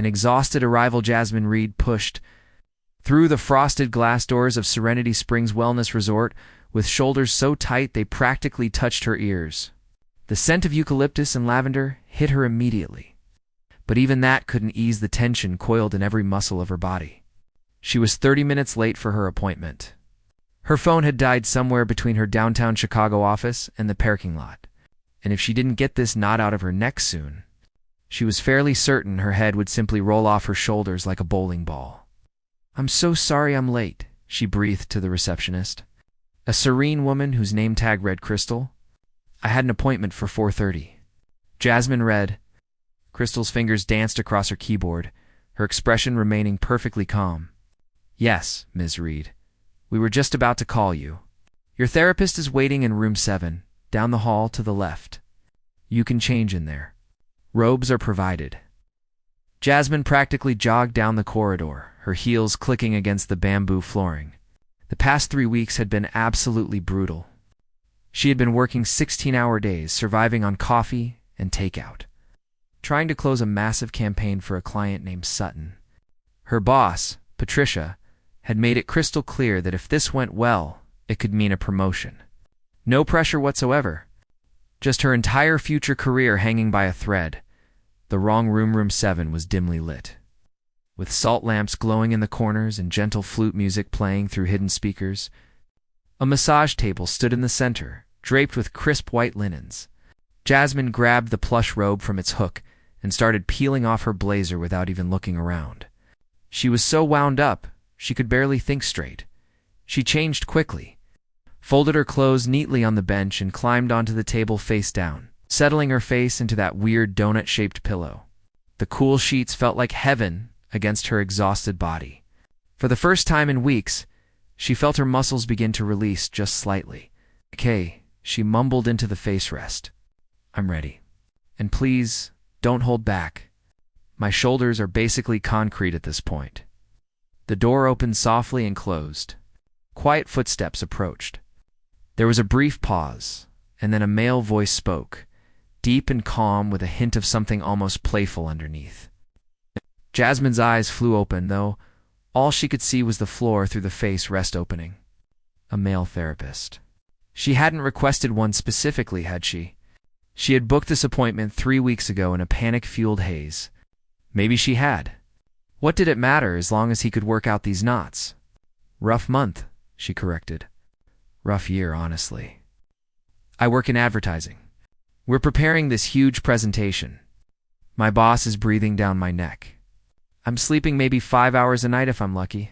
An exhausted arrival Jasmine Reed pushed through the frosted glass doors of Serenity Springs Wellness Resort with shoulders so tight they practically touched her ears. The scent of eucalyptus and lavender hit her immediately, but even that couldn't ease the tension coiled in every muscle of her body. She was 30 minutes late for her appointment. Her phone had died somewhere between her downtown Chicago office and the parking lot, and if she didn't get this knot out of her neck soon, she was fairly certain her head would simply roll off her shoulders like a bowling ball. "I'm so sorry I'm late," she breathed to the receptionist, a serene woman whose name tag read Crystal. "I had an appointment for 4:30. Jasmine read. Crystal's fingers danced across her keyboard, her expression remaining perfectly calm. "Yes, Ms. Reed. We were just about to call you. Your therapist is waiting in room 7, down the hall to the left. You can change in there. Robes are provided." Jasmine practically jogged down the corridor, her heels clicking against the bamboo flooring. The past 3 weeks had been absolutely brutal. She had been working 16-hour days, surviving on coffee and takeout, trying to close a massive campaign for a client named Sutton. Her boss, Patricia, had made it crystal clear that if this went well, it could mean a promotion. No pressure whatsoever, just her entire future career hanging by a thread. The wrong room 7 was dimly lit, with salt lamps glowing in the corners and gentle flute music playing through hidden speakers. A massage table stood in the center, draped with crisp white linens. Jasmine grabbed the plush robe from its hook and started peeling off her blazer without even looking around. She was so wound up, she could barely think straight. She changed quickly, folded her clothes neatly on the bench and climbed onto the table face down, settling her face into that weird donut-shaped pillow. The cool sheets felt like heaven against her exhausted body. For the first time in weeks, she felt her muscles begin to release just slightly. "Okay," she mumbled into the face rest. "I'm ready. And please, don't hold back. My shoulders are basically concrete at this point." The door opened softly and closed. Quiet footsteps approached. There was a brief pause, and then a male voice spoke, deep and calm with a hint of something almost playful underneath. Jasmine's eyes flew open, though all she could see was the floor through the face rest opening. A male therapist. She hadn't requested one specifically, had she? She had booked this appointment 3 weeks ago in a panic-fueled haze. Maybe she had. What did it matter as long as he could work out these knots? "Rough month," she corrected. "Rough year, honestly. I work in advertising. We're preparing this huge presentation. My boss is breathing down my neck. I'm sleeping maybe 5 hours a night if I'm lucky.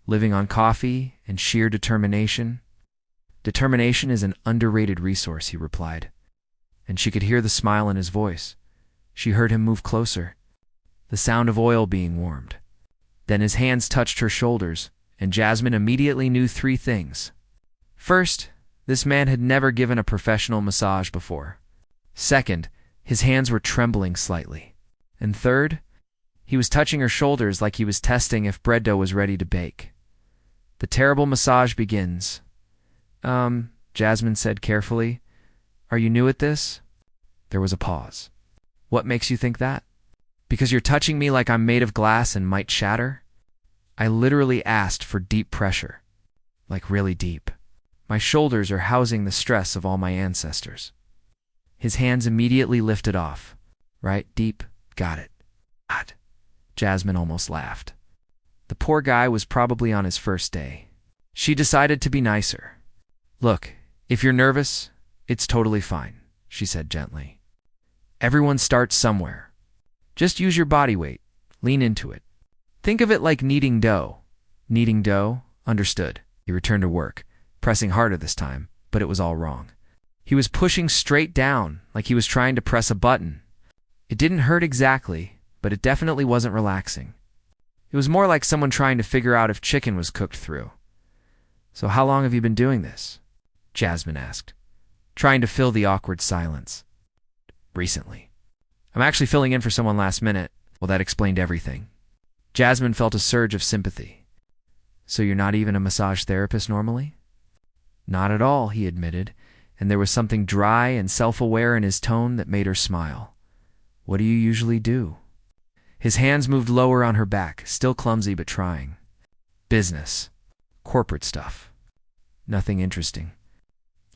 Living on coffee and sheer determination." "Determination is an underrated resource," he replied, and she could hear the smile in his voice. She heard him move closer, the sound of oil being warmed. Then his hands touched her shoulders, and Jasmine immediately knew 3 things. First, this man had never given a professional massage before. Second, his hands were trembling slightly. And third, he was touching her shoulders like he was testing if bread dough was ready to bake. "The terrible massage begins." Jasmine said carefully. "Are you new at this?" There was a pause. "What makes you think that? Because you're touching me like I'm made of glass and might shatter?" "I literally asked for deep pressure. Like really deep. My shoulders are housing the stress of all my ancestors." His hands immediately lifted off. "Right, deep. Got it." "God." Jasmine almost laughed. The poor guy was probably on his first day. She decided to be nicer. "Look, if you're nervous, it's totally fine," she said gently. "Everyone starts somewhere. Just use your body weight. Lean into it. Think of it like kneading dough." "Kneading dough? Understood." He returned to work, pressing harder this time, but it was all wrong. He was pushing straight down, like he was trying to press a button. It didn't hurt exactly, but it definitely wasn't relaxing. It was more like someone trying to figure out if chicken was cooked through. "So how long have you been doing this?" Jasmine asked, trying to fill the awkward silence. "Recently. I'm actually filling in for someone last minute." Well, that explained everything. Jasmine felt a surge of sympathy. "So you're not even a massage therapist normally?" "Not at all," he admitted, and there was something dry and self-aware in his tone that made her smile. "What do you usually do?" His hands moved lower on her back, still clumsy but trying. Business. Corporate stuff. Nothing interesting.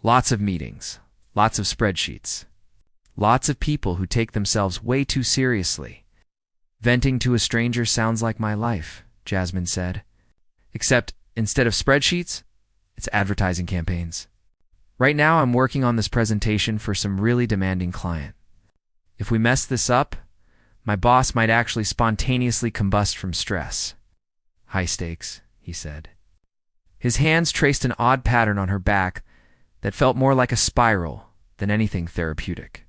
Lots of meetings. Lots of spreadsheets. Lots of people who take themselves way too seriously. Venting to a stranger sounds like my life, Jasmine said. Except, instead of spreadsheets, it's advertising campaigns. Right now I'm working on this presentation for some really demanding client. If we mess this up, my boss might actually spontaneously combust from stress. High stakes, he said. His hands traced an odd pattern on her back that felt more like a spiral than anything therapeutic.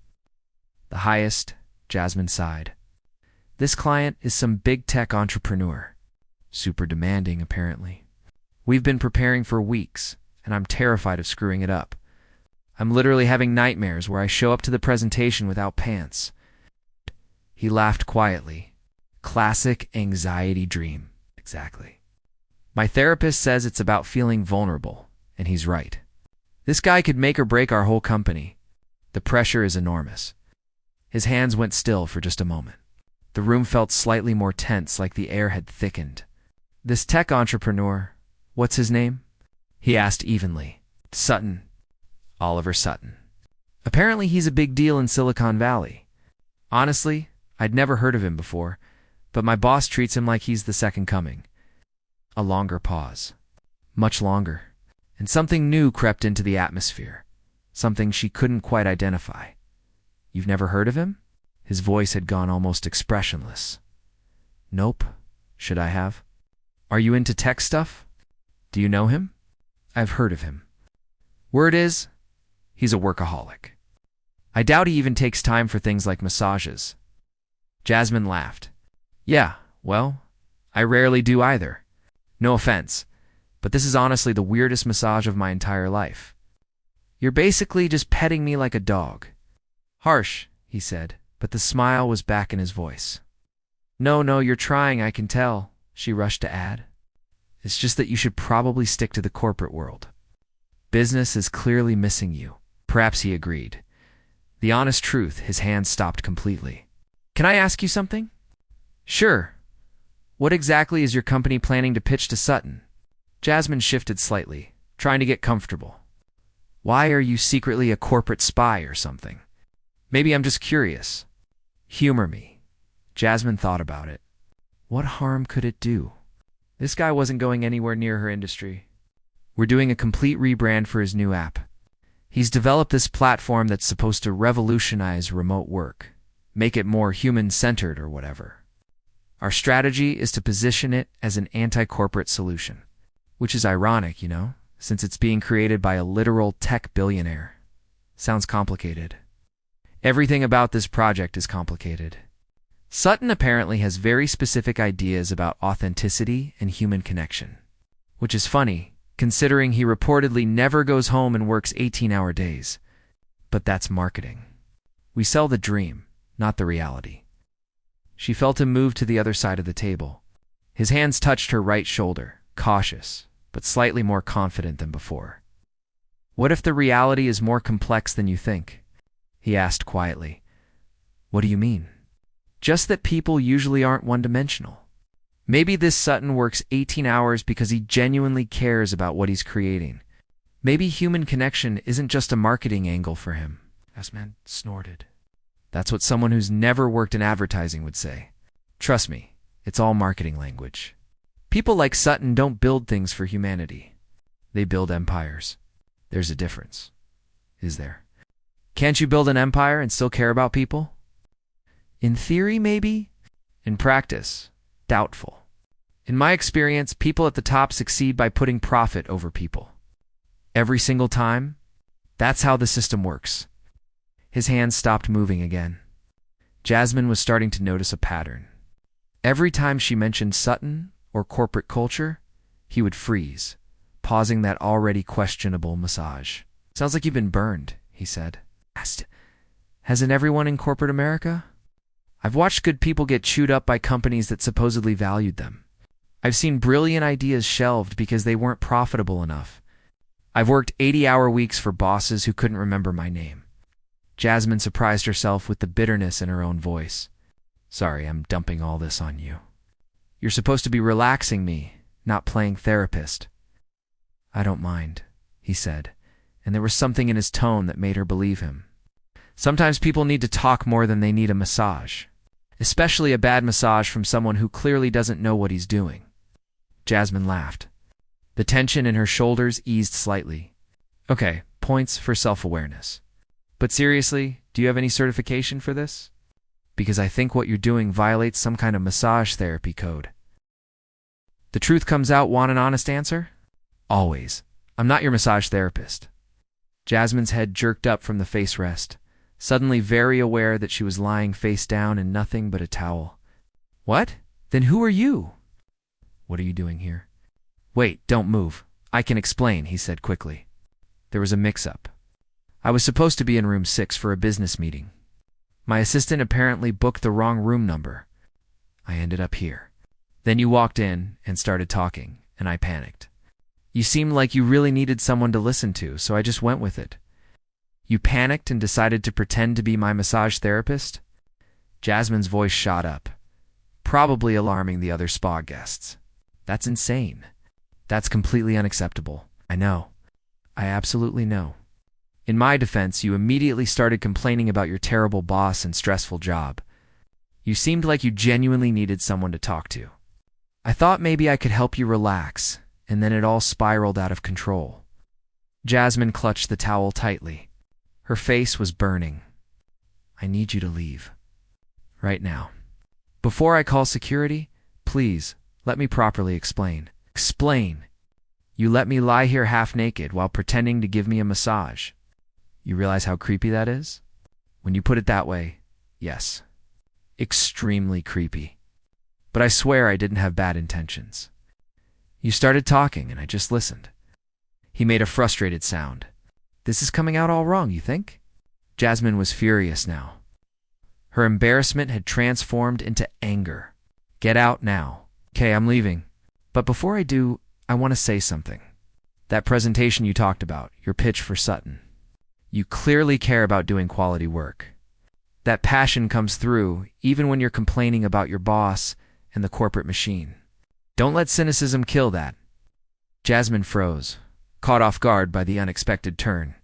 The highest, Jasmine sighed. This client is some big tech entrepreneur. Super demanding, apparently. We've been preparing for weeks, and I'm terrified of screwing it up. I'm literally having nightmares where I show up to the presentation without pants. He laughed quietly. Classic anxiety dream. Exactly. My therapist says it's about feeling vulnerable, and he's right. This guy could make or break our whole company. The pressure is enormous. His hands went still for just a moment. The room felt slightly more tense, like the air had thickened. This tech entrepreneur, what's his name? He asked evenly. Sutton. Oliver Sutton. Apparently he's a big deal in Silicon Valley. Honestly, I'd never heard of him before, but my boss treats him like he's the second coming. A longer pause. Much longer. And something new crept into the atmosphere. Something she couldn't quite identify. You've never heard of him? His voice had gone almost expressionless. Nope. Should I have? Are you into tech stuff? Do you know him? I've heard of him. Word is, he's a workaholic. I doubt he even takes time for things like massages. Jasmine laughed. Yeah, well, I rarely do either. No offense, but this is honestly the weirdest massage of my entire life. You're basically just petting me like a dog. Harsh, he said, but the smile was back in his voice. No, you're trying, I can tell, she rushed to add. It's just that you should probably stick to the corporate world. Business is clearly missing you. Perhaps he agreed. The honest truth, his hands stopped completely. Can I ask you something? Sure. What exactly is your company planning to pitch to Sutton? Jasmine shifted slightly, trying to get comfortable. Why are you secretly a corporate spy or something? Maybe I'm just curious. Humor me. Jasmine thought about it. What harm could it do? This guy wasn't going anywhere near her industry. We're doing a complete rebrand for his new app. He's developed this platform that's supposed to revolutionize remote work, make it more human-centered or whatever. Our strategy is to position it as an anti-corporate solution, which is ironic, since it's being created by a literal tech billionaire. Sounds complicated. Everything about this project is complicated. Sutton apparently has very specific ideas about authenticity and human connection, which is funny, considering he reportedly never goes home and works 18-hour days. But that's marketing. We sell the dream, not the reality. She felt him move to the other side of the table. His hands touched her right shoulder, cautious, but slightly more confident than before. What if the reality is more complex than you think? He asked quietly. What do you mean? Just that people usually aren't one-dimensional. Maybe this Sutton works 18 hours because he genuinely cares about what he's creating. Maybe human connection isn't just a marketing angle for him. Asman snorted. That's what someone who's never worked in advertising would say. Trust me, it's all marketing language. People like Sutton don't build things for humanity. They build empires. There's a difference. Is there? Can't you build an empire and still care about people? In theory, maybe. In practice, doubtful. In my experience, people at the top succeed by putting profit over people. Every single time, that's how the system works. His hands stopped moving again. Jasmine was starting to notice a pattern. Every time she mentioned Sutton or corporate culture, he would freeze, pausing that already questionable massage. Sounds like you've been burned, he said. Hasn't everyone in corporate America? I've watched good people get chewed up by companies that supposedly valued them. I've seen brilliant ideas shelved because they weren't profitable enough. I've worked 80-hour weeks for bosses who couldn't remember my name. Jasmine surprised herself with the bitterness in her own voice. Sorry, I'm dumping all this on you. You're supposed to be relaxing me, not playing therapist. I don't mind, he said, and there was something in his tone that made her believe him. Sometimes people need to talk more than they need a massage, especially a bad massage from someone who clearly doesn't know what he's doing. Jasmine laughed. The tension in her shoulders eased slightly. Okay, points for self-awareness. But seriously, do you have any certification for this? Because I think what you're doing violates some kind of massage therapy code. The truth comes out. Want an honest answer? Always. I'm not your massage therapist. Jasmine's head jerked up from the face rest, suddenly very aware that she was lying face down in nothing but a towel. What? Then who are you? What are you doing here? Wait, don't move. I can explain, he said quickly. There was a mix-up. I was supposed to be in room 6 for a business meeting. My assistant apparently booked the wrong room number. I ended up here. Then you walked in and started talking, and I panicked. You seemed like you really needed someone to listen to, so I just went with it. You panicked and decided to pretend to be my massage therapist? Jasmine's voice shot up, probably alarming the other spa guests. That's insane. That's completely unacceptable. I know. I absolutely know. In my defense, you immediately started complaining about your terrible boss and stressful job. You seemed like you genuinely needed someone to talk to. I thought maybe I could help you relax, and then it all spiraled out of control. Jasmine clutched the towel tightly. Her face was burning. I need you to leave. Right now. Before I call security, please, let me properly explain. Explain! You let me lie here half naked while pretending to give me a massage. You realize how creepy that is? When you put it that way, yes. Extremely creepy. But I swear I didn't have bad intentions. You started talking and I just listened. He made a frustrated sound. This is coming out all wrong, you think? Jasmine was furious now. Her embarrassment had transformed into anger. Get out now. Okay, I'm leaving. But before I do, I want to say something. That presentation you talked about, your pitch for Sutton. You clearly care about doing quality work. That passion comes through even when you're complaining about your boss and the corporate machine. Don't let cynicism kill that. Jasmine froze, caught off guard by the unexpected turn.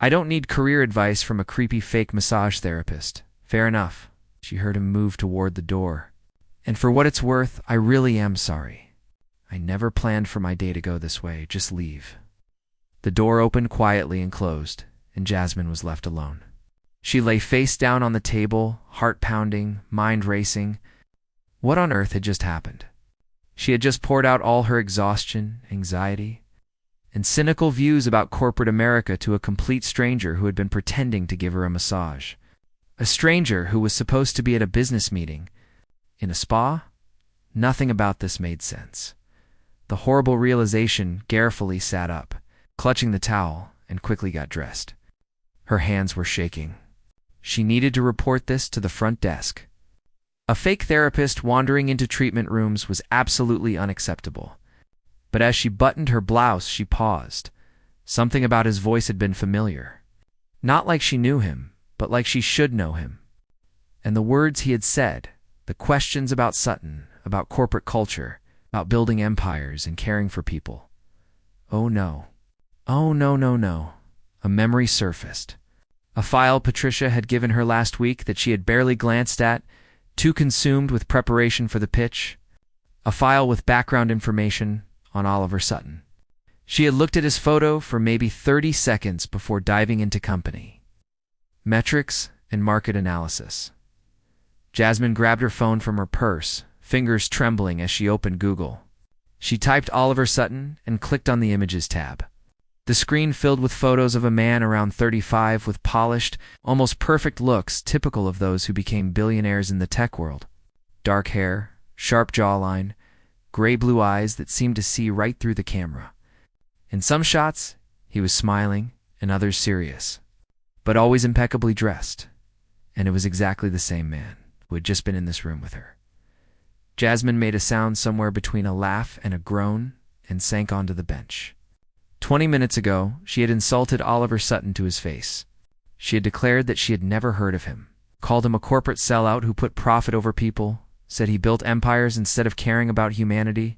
I don't need career advice from a creepy fake massage therapist. Fair enough. She heard him move toward the door. And for what it's worth, I really am sorry. I never planned for my day to go this way. Just leave. The door opened quietly and closed, and Jasmine was left alone. She lay face down on the table, heart pounding, mind racing. What on earth had just happened? She had just poured out all her exhaustion, anxiety, and cynical views about corporate America to a complete stranger who had been pretending to give her a massage. A stranger who was supposed to be at a business meeting. In a spa? Nothing about this made sense. The horrible realization carefully sat up, clutching the towel, and quickly got dressed. Her hands were shaking. She needed to report this to the front desk. A fake therapist wandering into treatment rooms was absolutely unacceptable. But as she buttoned her blouse, she paused. Something about his voice had been familiar. Not like she knew him, but like she should know him. And the words he had said, the questions about Sutton, about corporate culture, about building empires and caring for people. Oh no. Oh no, no, no. A memory surfaced. A file Patricia had given her last week that she had barely glanced at, too consumed with preparation for the pitch. A file with background information on Oliver Sutton. She had looked at his photo for maybe 30 seconds before diving into company. Metrics and market analysis. Jasmine grabbed her phone from her purse, fingers trembling as she opened Google. She typed Oliver Sutton and clicked on the Images tab. The screen filled with photos of a man around 35 with polished, almost perfect looks typical of those who became billionaires in the tech world. Dark hair, sharp jawline, gray-blue eyes that seemed to see right through the camera. In some shots, he was smiling, in others serious, but always impeccably dressed. And it was exactly the same man who had just been in this room with her. Jasmine made a sound somewhere between a laugh and a groan and sank onto the bench. 20 minutes ago, she had insulted Oliver Sutton to his face. She had declared that she had never heard of him, called him a corporate sellout who put profit over people, said he built empires instead of caring about humanity.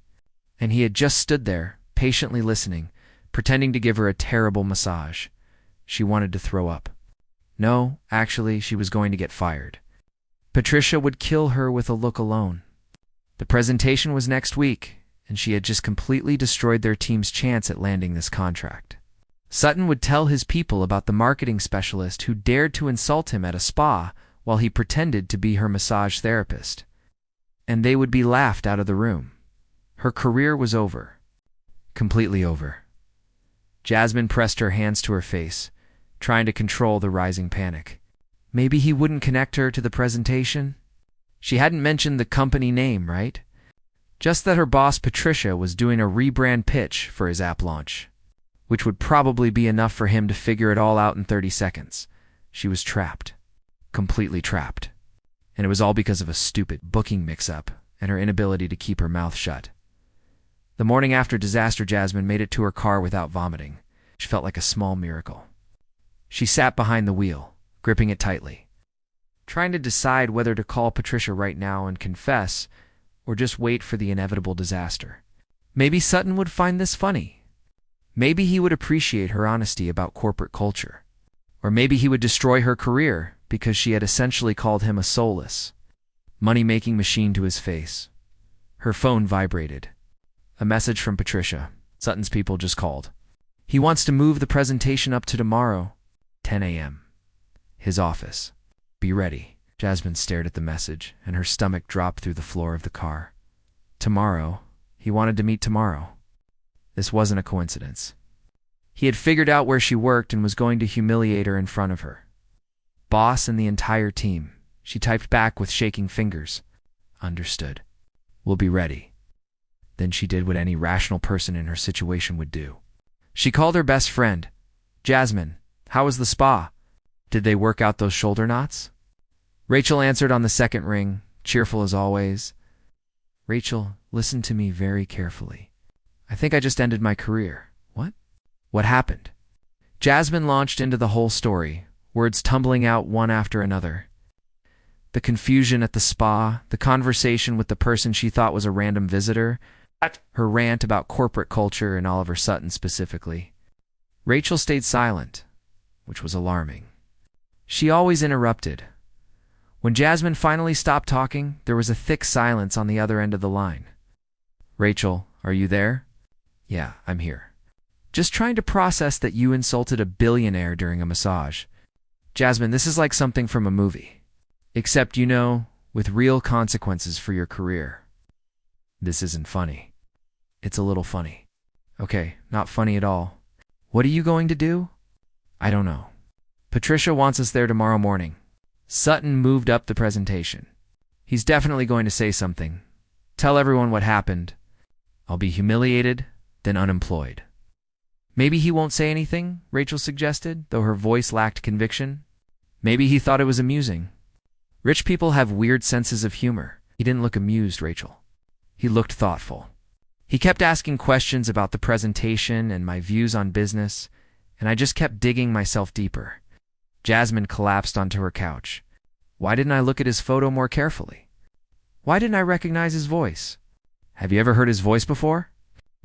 And he had just stood there, patiently listening, pretending to give her a terrible massage. She wanted to throw up. No, actually, she was going to get fired. Patricia would kill her with a look alone. The presentation was next week, and she had just completely destroyed their team's chance at landing this contract. Sutton would tell his people about the marketing specialist who dared to insult him at a spa while he pretended to be her massage therapist. And they would be laughed out of the room. Her career was over. Completely over. Jasmine pressed her hands to her face, trying to control the rising panic. Maybe he wouldn't connect her to the presentation? She hadn't mentioned the company name, right? Just that her boss Patricia was doing a rebrand pitch for his app launch, which would probably be enough for him to figure it all out in 30 seconds. She was trapped. Completely trapped. And it was all because of a stupid booking mix-up and her inability to keep her mouth shut. The morning after disaster, Jasmine made it to her car without vomiting. She felt like a small miracle. She sat behind the wheel, gripping it tightly, trying to decide whether to call Patricia right now and confess, or just wait for the inevitable disaster. Maybe Sutton would find this funny. Maybe he would appreciate her honesty about corporate culture. Or maybe he would destroy her career because she had essentially called him a soulless, money-making machine to his face. Her phone vibrated. A message from Patricia. Sutton's people just called. He wants to move the presentation up to tomorrow, 10 a.m. His office. Be ready. Jasmine stared at the message, and her stomach dropped through the floor of the car. Tomorrow. He wanted to meet tomorrow. This wasn't a coincidence. He had figured out where she worked and was going to humiliate her in front of her boss and the entire team. She typed back with shaking fingers. Understood. We'll be ready. Then she did what any rational person in her situation would do. She called her best friend. Jasmine, how was the spa? Did they work out those shoulder knots? Rachel answered on the second ring, cheerful as always. Rachel, listen to me very carefully. I think I just ended my career. What? What happened? Jasmine launched into the whole story, words tumbling out one after another. The confusion at the spa, the conversation with the person she thought was a random visitor, her rant about corporate culture and Oliver Sutton specifically. Rachel stayed silent, which was alarming. She always interrupted. When Jasmine finally stopped talking, there was a thick silence on the other end of the line. Rachel, are you there? Yeah, I'm here. Just trying to process that you insulted a billionaire during a massage. Jasmine, this is like something from a movie. Except, with real consequences for your career. This isn't funny. It's a little funny. Okay, not funny at all. What are you going to do? I don't know. Patricia wants us there tomorrow morning. Sutton moved up the presentation. He's definitely going to say something. Tell everyone what happened. I'll be humiliated, then unemployed. Maybe he won't say anything, Rachel suggested, though her voice lacked conviction. Maybe he thought it was amusing. Rich people have weird senses of humor. He didn't look amused, Rachel. He looked thoughtful. He kept asking questions about the presentation and my views on business, and I just kept digging myself deeper. Jasmine collapsed onto her couch. Why didn't I look at his photo more carefully? Why didn't I recognize his voice? Have you ever heard his voice before?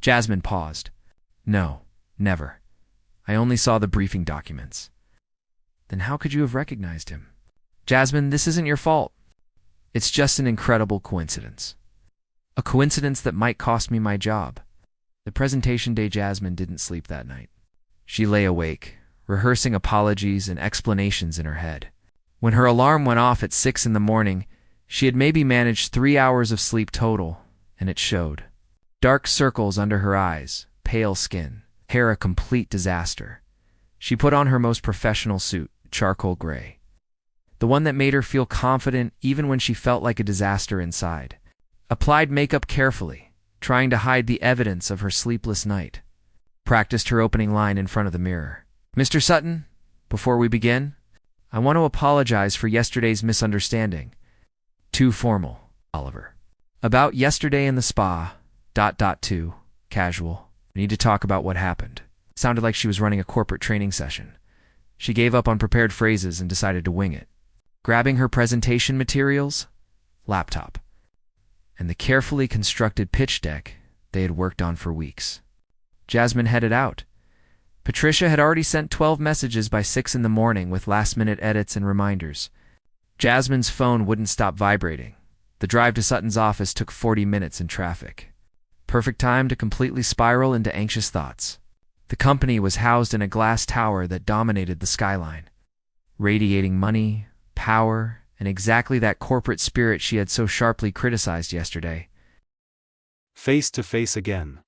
Jasmine paused. No, never. I only saw the briefing documents. Then how could you have recognized him? Jasmine, this isn't your fault. It's just an incredible coincidence. A coincidence that might cost me my job. The presentation day, Jasmine didn't sleep that night. She lay awake, rehearsing apologies and explanations in her head. When her alarm went off at 6 in the morning, she had maybe managed 3 hours of sleep total, and it showed. Dark circles under her eyes, pale skin, hair a complete disaster. She put on her most professional suit, charcoal gray. The one that made her feel confident even when she felt like a disaster inside. Applied makeup carefully, trying to hide the evidence of her sleepless night. Practiced her opening line in front of the mirror. Mr. Sutton, before we begin, I want to apologize for yesterday's misunderstanding. Too formal, Oliver. About yesterday in the spa, ... Too casual. We need to talk about what happened. Sounded like she was running a corporate training session. She gave up on prepared phrases and decided to wing it. grabbing her presentation materials, laptop, and the carefully constructed pitch deck they had worked on for weeks. Jasmine headed out. Patricia had already sent 12 messages by 6 in the morning with last-minute edits and reminders. Jasmine's phone wouldn't stop vibrating. The drive to Sutton's office took 40 minutes in traffic. Perfect time to completely spiral into anxious thoughts. The company was housed in a glass tower that dominated the skyline, radiating money, power, and exactly that corporate spirit she had so sharply criticized yesterday. Face to face again.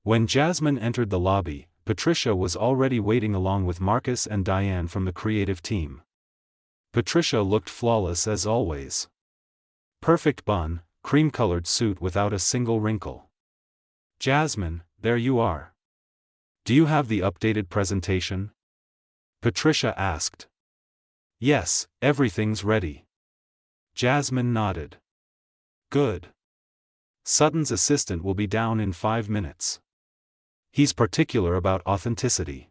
When Jasmine entered the lobby, Patricia was already waiting along with Marcus and Diane from the creative team. Patricia looked flawless as always. Perfect bun, cream-colored suit without a single wrinkle. Jasmine, there you are. Do you have the updated presentation? Patricia asked. Yes, everything's ready. Jasmine nodded. Good. Sutton's assistant will be down in 5 minutes. He's particular about authenticity.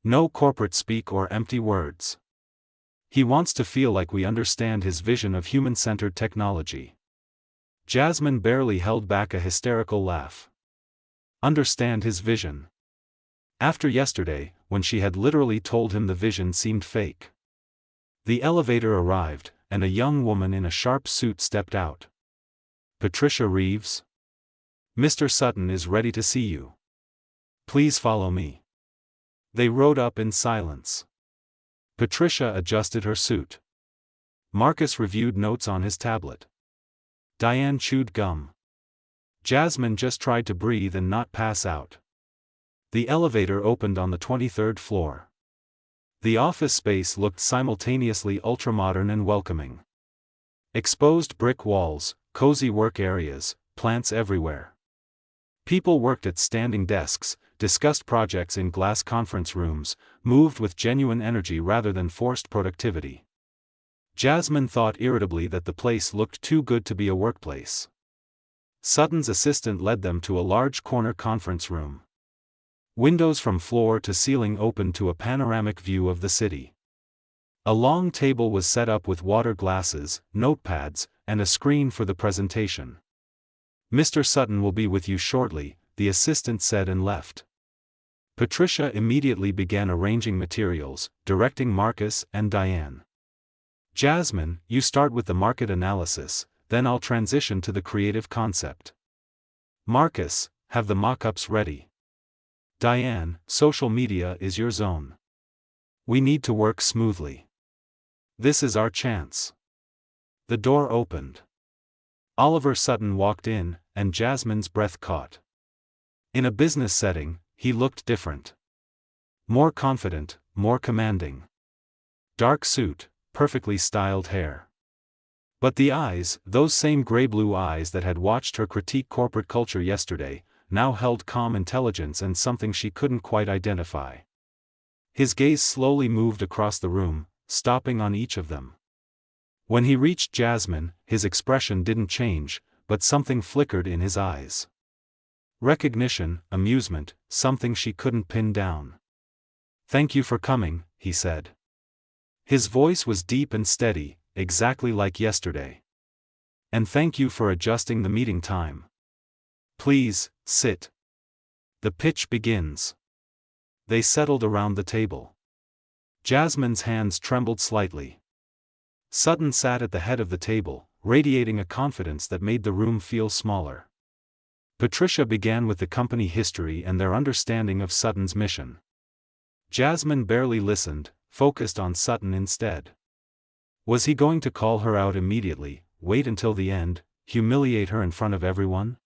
No corporate speak or empty words. He wants to feel like we understand his vision of human-centered technology. Jasmine barely held back a hysterical laugh. Understand his vision. After yesterday, when she had literally told him the vision seemed fake. The elevator arrived, and a young woman in a sharp suit stepped out. Patricia Reeves? Mr. Sutton is ready to see you. Please follow me. They rode up in silence. Patricia adjusted her suit. Marcus reviewed notes on his tablet. Diane chewed gum. Jasmine just tried to breathe and not pass out. The elevator opened on the 23rd floor. The office space looked simultaneously ultramodern and welcoming. Exposed brick walls, cozy work areas, plants everywhere. People worked at standing desks, discussed projects in glass conference rooms, moved with genuine energy rather than forced productivity. Jasmine thought irritably that the place looked too good to be a workplace. Sutton's assistant led them to a large corner conference room. Windows from floor to ceiling opened to a panoramic view of the city. A long table was set up with water glasses, notepads, and a screen for the presentation. Mr. Sutton will be with you shortly, the assistant said and left. Patricia immediately began arranging materials, directing Marcus and Diane. Jasmine, you start with the market analysis, then I'll transition to the creative concept. Marcus, have the mock-ups ready. Diane, social media is your zone. We need to work smoothly. This is our chance. The door opened. Oliver Sutton walked in, and Jasmine's breath caught. In a business setting, he looked different. More confident, more commanding. Dark suit, perfectly styled hair. But the eyes, those same gray-blue eyes that had watched her critique corporate culture yesterday, now held calm intelligence and something she couldn't quite identify. His gaze slowly moved across the room, stopping on each of them. When he reached Jasmine, his expression didn't change, but something flickered in his eyes. Recognition, amusement, something she couldn't pin down. Thank you for coming, he said. His voice was deep and steady, exactly like yesterday. And thank you for adjusting the meeting time. Please, sit. The pitch begins. They settled around the table. Jasmine's hands trembled slightly. Sutton sat at the head of the table, radiating a confidence that made the room feel smaller. Patricia began with the company history and their understanding of Sutton's mission. Jasmine barely listened, focused on Sutton instead. Was he going to call her out immediately, wait until the end, humiliate her in front of everyone?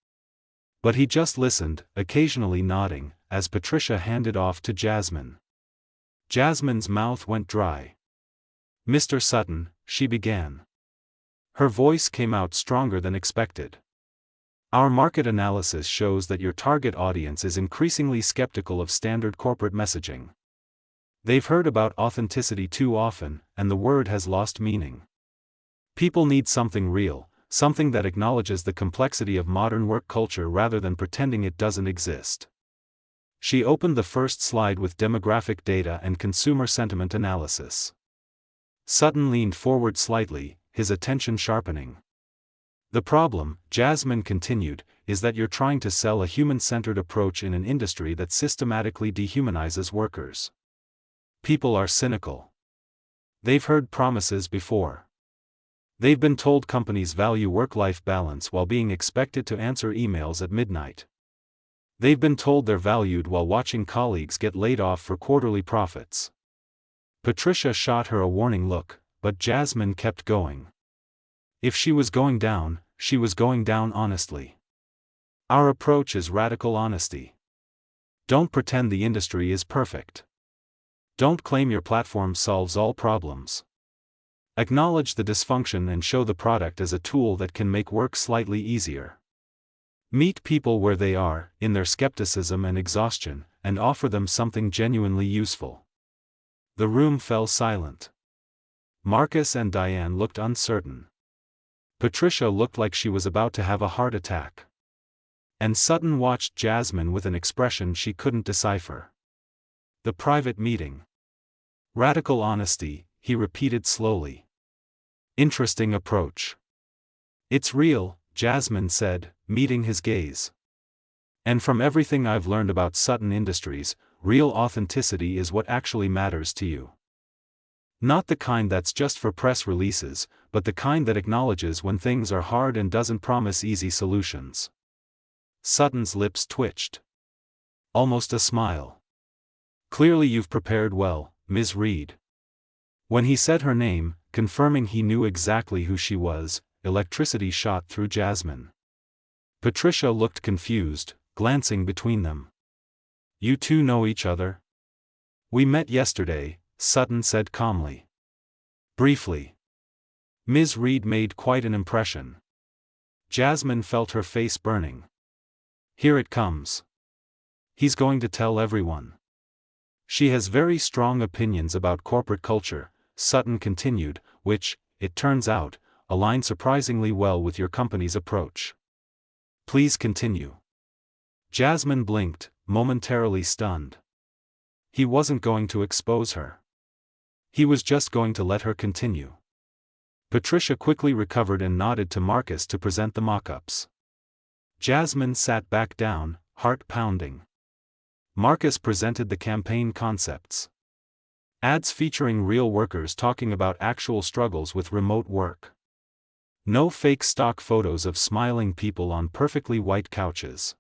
But he just listened, occasionally nodding, as Patricia handed off to Jasmine. Jasmine's mouth went dry. Mr. Sutton, she began. Her voice came out stronger than expected. Our market analysis shows that your target audience is increasingly skeptical of standard corporate messaging. They've heard about authenticity too often, and the word has lost meaning. People need something real, something that acknowledges the complexity of modern work culture rather than pretending it doesn't exist. She opened the first slide with demographic data and consumer sentiment analysis. Sutton leaned forward slightly, his attention sharpening. The problem, Jasmine continued, is that you're trying to sell a human-centered approach in an industry that systematically dehumanizes workers. People are cynical. They've heard promises before. They've been told companies value work-life balance while being expected to answer emails at midnight. They've been told they're valued while watching colleagues get laid off for quarterly profits. Patricia shot her a warning look, but Jasmine kept going. If she was going down, she was going down honestly. Our approach is radical honesty. Don't pretend the industry is perfect. Don't claim your platform solves all problems. Acknowledge the dysfunction and show the product as a tool that can make work slightly easier. Meet people where they are, in their skepticism and exhaustion, and offer them something genuinely useful. The room fell silent. Marcus and Diane looked uncertain. Patricia looked like she was about to have a heart attack. And Sutton watched Jasmine with an expression she couldn't decipher. The private meeting. Radical honesty, he repeated slowly. Interesting approach. It's real, Jasmine said, meeting his gaze. And from everything I've learned about Sutton Industries, real authenticity is what actually matters to you. Not the kind that's just for press releases, but the kind that acknowledges when things are hard and doesn't promise easy solutions. Sutton's lips twitched. Almost a smile. Clearly you've prepared well, Ms. Reed. When he said her name, confirming he knew exactly who she was, electricity shot through Jasmine. Patricia looked confused, glancing between them. You two know each other? We met yesterday, Sutton said calmly. Briefly. Ms. Reed made quite an impression. Jasmine felt her face burning. Here it comes. He's going to tell everyone. She has very strong opinions about corporate culture, Sutton continued, which, it turns out, align surprisingly well with your company's approach. Please continue. Jasmine blinked, momentarily stunned. He wasn't going to expose her. He was just going to let her continue. Patricia quickly recovered and nodded to Marcus to present the mock-ups. Jasmine sat back down, heart pounding. Marcus presented the campaign concepts. Ads featuring real workers talking about actual struggles with remote work. No fake stock photos of smiling people on perfectly white couches.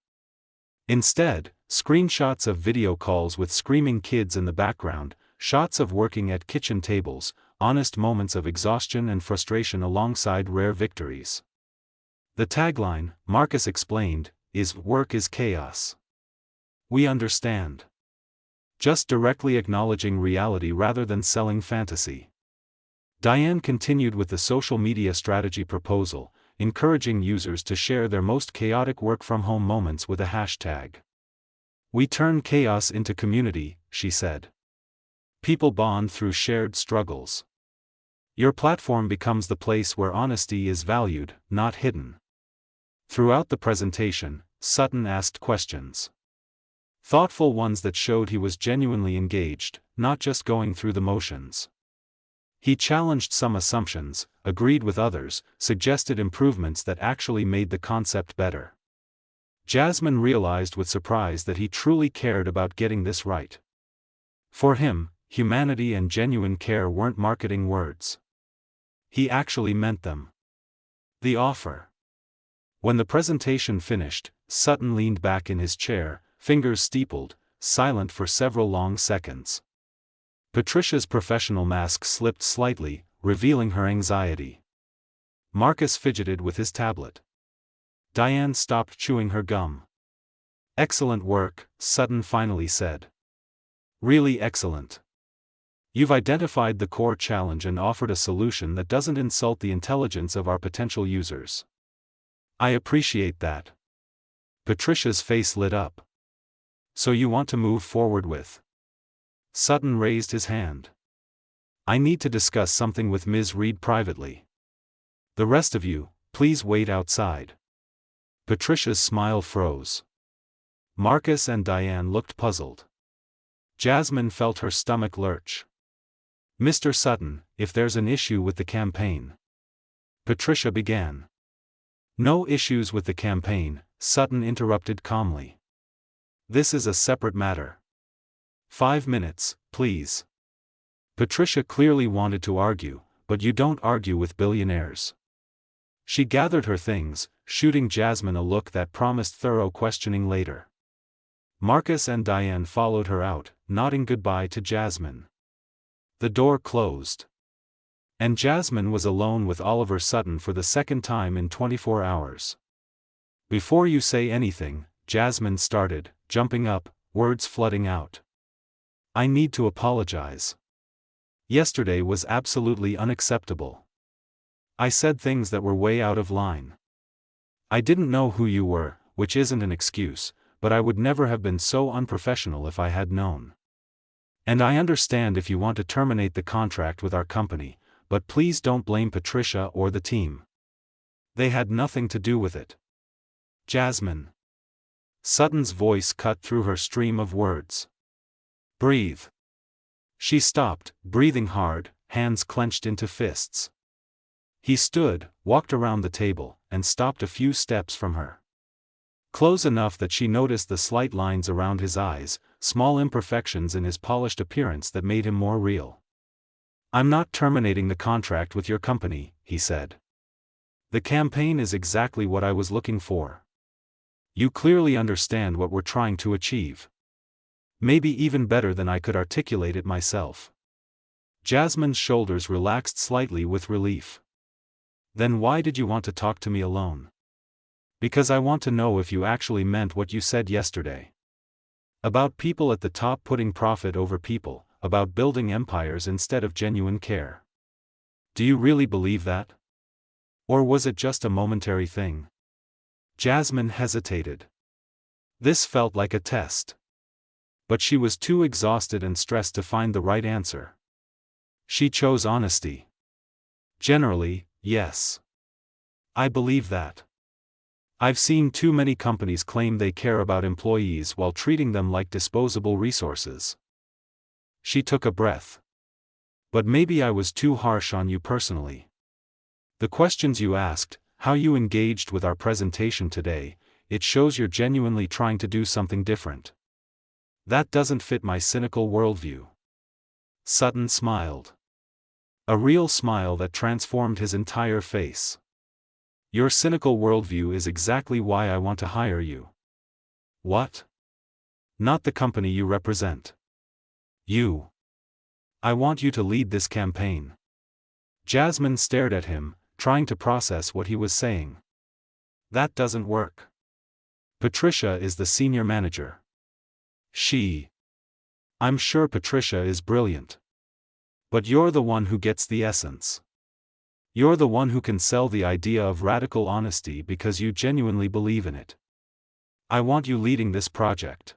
Instead, screenshots of video calls with screaming kids in the background, shots of working at kitchen tables, honest moments of exhaustion and frustration alongside rare victories. The tagline, Marcus explained, is "Work is chaos. We understand." Just directly acknowledging reality rather than selling fantasy. Diane continued with the social media strategy proposal, encouraging users to share their most chaotic work-from-home moments with a hashtag. We turn chaos into community, she said. People bond through shared struggles. Your platform becomes the place where honesty is valued, not hidden. Throughout the presentation, Sutton asked questions. Thoughtful ones that showed he was genuinely engaged, not just going through the motions. He challenged some assumptions, agreed with others, suggested improvements that actually made the concept better. Jasmine realized with surprise that he truly cared about getting this right. For him, humanity and genuine care weren't marketing words. He actually meant them. The offer. When the presentation finished, Sutton leaned back in his chair, fingers steepled, silent for several long seconds. Patricia's professional mask slipped slightly, revealing her anxiety. Marcus fidgeted with his tablet. Diane stopped chewing her gum. Excellent work, Sutton finally said. Really excellent. You've identified the core challenge and offered a solution that doesn't insult the intelligence of our potential users. I appreciate that. Patricia's face lit up. So you want to move forward with? Sutton raised his hand. I need to discuss something with Ms. Reed privately. The rest of you, please wait outside. Patricia's smile froze. Marcus and Diane looked puzzled. Jasmine felt her stomach lurch. Mr. Sutton, if there's an issue with the campaign. Patricia began. No issues with the campaign, Sutton interrupted calmly. This is a separate matter. 5 minutes, please. Patricia clearly wanted to argue, but you don't argue with billionaires. She gathered her things, shooting Jasmine a look that promised thorough questioning later. Marcus and Diane followed her out, nodding goodbye to Jasmine. The door closed. And Jasmine was alone with Oliver Sutton for the second time in 24 hours. Before you say anything, Jasmine started, jumping up, words flooding out. I need to apologize. Yesterday was absolutely unacceptable. I said things that were way out of line. I didn't know who you were, which isn't an excuse, but I would never have been so unprofessional if I had known. And I understand if you want to terminate the contract with our company, but please don't blame Patricia or the team. They had nothing to do with it. Jasmine. Sutton's voice cut through her stream of words. Breathe. She stopped, breathing hard, hands clenched into fists. He stood, walked around the table, and stopped a few steps from her. Close enough that she noticed the slight lines around his eyes, small imperfections in his polished appearance that made him more real. I'm not terminating the contract with your company, he said. The campaign is exactly what I was looking for. You clearly understand what we're trying to achieve. Maybe even better than I could articulate it myself. Jasmine's shoulders relaxed slightly with relief. Then why did you want to talk to me alone? Because I want to know if you actually meant what you said yesterday. About people at the top putting profit over people, about building empires instead of genuine care. Do you really believe that? Or was it just a momentary thing? Jasmine hesitated. This felt like a test. But she was too exhausted and stressed to find the right answer. She chose honesty. Generally, yes. I believe that. I've seen too many companies claim they care about employees while treating them like disposable resources. She took a breath. But maybe I was too harsh on you personally. The questions you asked, how you engaged with our presentation today, it shows you're genuinely trying to do something different. That doesn't fit my cynical worldview. Sutton smiled. A real smile that transformed his entire face. Your cynical worldview is exactly why I want to hire you. What? Not the company you represent. You. I want you to lead this campaign. Jasmine stared at him, trying to process what he was saying. That doesn't work. Patricia is the senior manager. I'm sure Patricia is brilliant. But you're the one who gets the essence. You're the one who can sell the idea of radical honesty because you genuinely believe in it. I want you leading this project.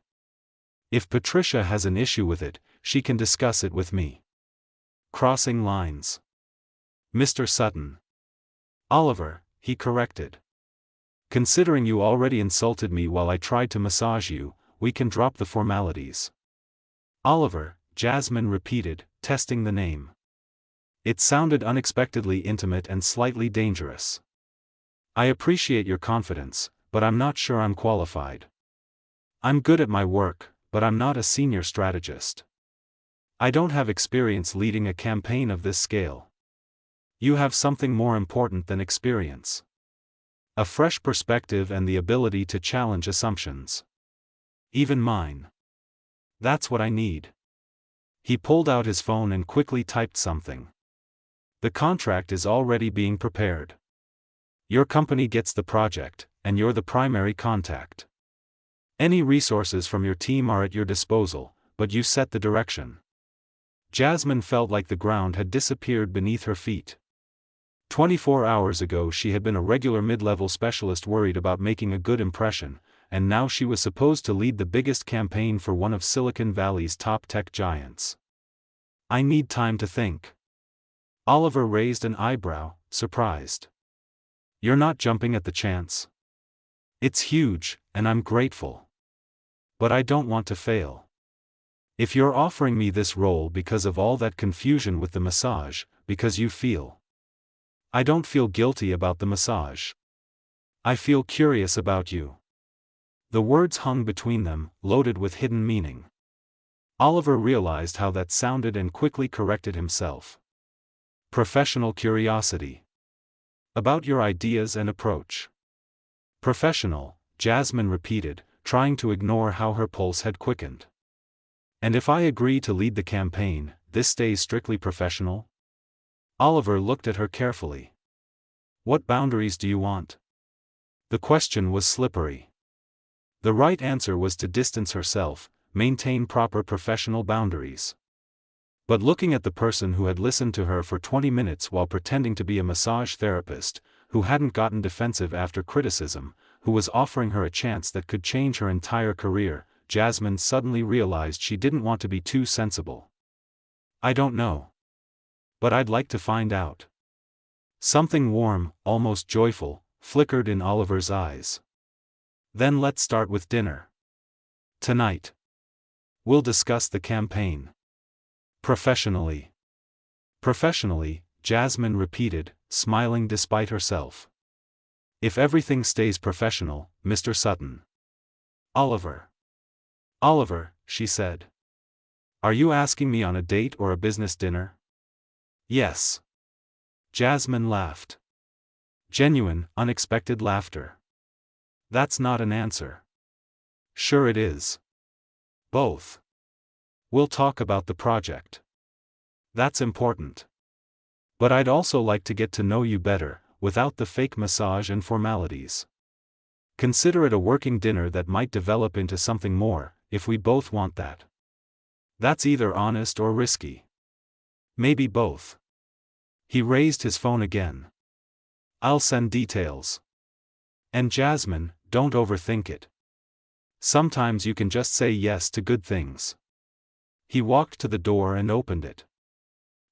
If Patricia has an issue with it, she can discuss it with me. Crossing lines. Mr. Sutton. Oliver, he corrected. Considering you already insulted me while I tried to massage you, we can drop the formalities. Oliver, Jasmine repeated, testing the name. It sounded unexpectedly intimate and slightly dangerous. I appreciate your confidence, but I'm not sure I'm qualified. I'm good at my work, but I'm not a senior strategist. I don't have experience leading a campaign of this scale. You have something more important than experience. A fresh perspective and the ability to challenge assumptions. Even mine. That's what I need. He pulled out his phone and quickly typed something. The contract is already being prepared. Your company gets the project, and you're the primary contact. Any resources from your team are at your disposal, but you set the direction. Jasmine felt like the ground had disappeared beneath her feet. 24 hours ago she had been a regular mid-level specialist worried about making a good impression, and now she was supposed to lead the biggest campaign for one of Silicon Valley's top tech giants. I need time to think. Oliver raised an eyebrow, surprised. You're not jumping at the chance. It's huge, and I'm grateful. But I don't want to fail. If you're offering me this role because of all that confusion with the massage, because you feel. I don't feel guilty about the massage. I feel curious about you. The words hung between them, loaded with hidden meaning. Oliver realized how that sounded and quickly corrected himself. Professional curiosity. About your ideas and approach. Professional, Jasmine repeated, trying to ignore how her pulse had quickened. And if I agree to lead the campaign, this stays strictly professional? Oliver looked at her carefully. What boundaries do you want? The question was slippery. The right answer was to distance herself, maintain proper professional boundaries. But looking at the person who had listened to her for 20 minutes while pretending to be a massage therapist, who hadn't gotten defensive after criticism, who was offering her a chance that could change her entire career, Jasmine suddenly realized she didn't want to be too sensible. I don't know. But I'd like to find out. Something warm, almost joyful, flickered in Oliver's eyes. Then let's start with dinner. Tonight. We'll discuss the campaign. Professionally. Professionally, Jasmine repeated, smiling despite herself. If everything stays professional, Mr. Sutton. Oliver. Oliver, she said. Are you asking me on a date or a business dinner? Yes. Jasmine laughed. Genuine, unexpected laughter. That's not an answer. Sure it is. Both. We'll talk about the project. That's important. But I'd also like to get to know you better, without the fake massage and formalities. Consider it a working dinner that might develop into something more, if we both want that. That's either honest or risky. Maybe both. He raised his phone again. I'll send details. And Jasmine, don't overthink it. Sometimes you can just say yes to good things. He walked to the door and opened it.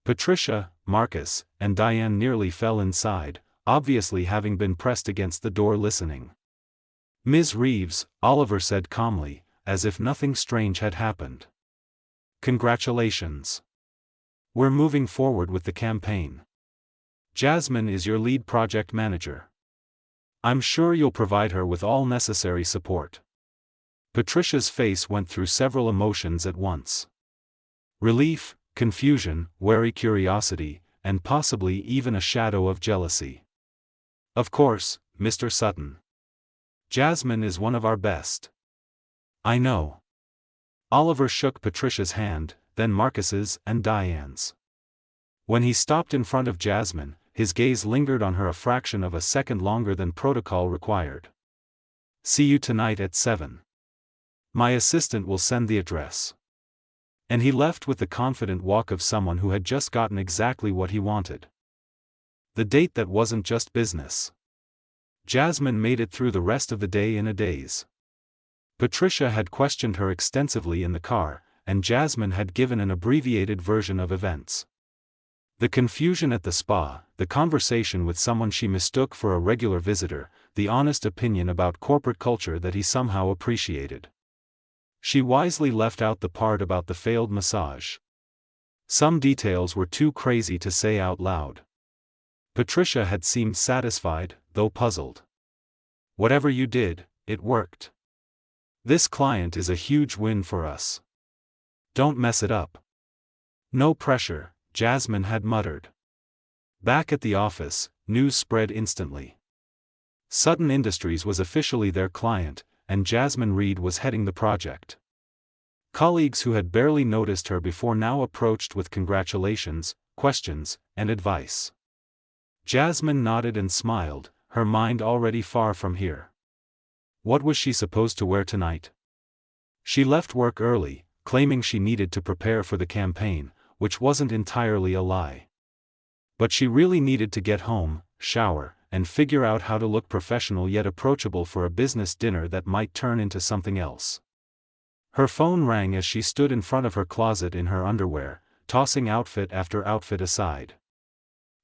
Patricia, Marcus, and Diane nearly fell inside, obviously having been pressed against the door listening. Ms. Reeves, Oliver said calmly, as if nothing strange had happened. Congratulations. We're moving forward with the campaign. Jasmine is your lead project manager. I'm sure you'll provide her with all necessary support. Patricia's face went through several emotions at once. Relief, confusion, wary curiosity, and possibly even a shadow of jealousy. Of course, Mr. Sutton. Jasmine is one of our best. I know. Oliver shook Patricia's hand, then Marcus's and Diane's. When he stopped in front of Jasmine, his gaze lingered on her a fraction of a second longer than protocol required. See you tonight at 7. My assistant will send the address. And he left with the confident walk of someone who had just gotten exactly what he wanted. The date that wasn't just business. Jasmine made it through the rest of the day in a daze. Patricia had questioned her extensively in the car, and Jasmine had given an abbreviated version of events. The confusion at the spa, the conversation with someone she mistook for a regular visitor, the honest opinion about corporate culture that he somehow appreciated. She wisely left out the part about the failed massage. Some details were too crazy to say out loud. Patricia had seemed satisfied, though puzzled. Whatever you did, it worked. This client is a huge win for us. Don't mess it up. No pressure, Jasmine had muttered. Back at the office, news spread instantly. Sutton Industries was officially their client, and Jasmine Reed was heading the project. Colleagues who had barely noticed her before now approached with congratulations, questions, and advice. Jasmine nodded and smiled, her mind already far from here. What was she supposed to wear tonight? She left work early, claiming she needed to prepare for the campaign, which wasn't entirely a lie. But she really needed to get home, shower, and figure out how to look professional yet approachable for a business dinner that might turn into something else. Her phone rang as she stood in front of her closet in her underwear, tossing outfit after outfit aside.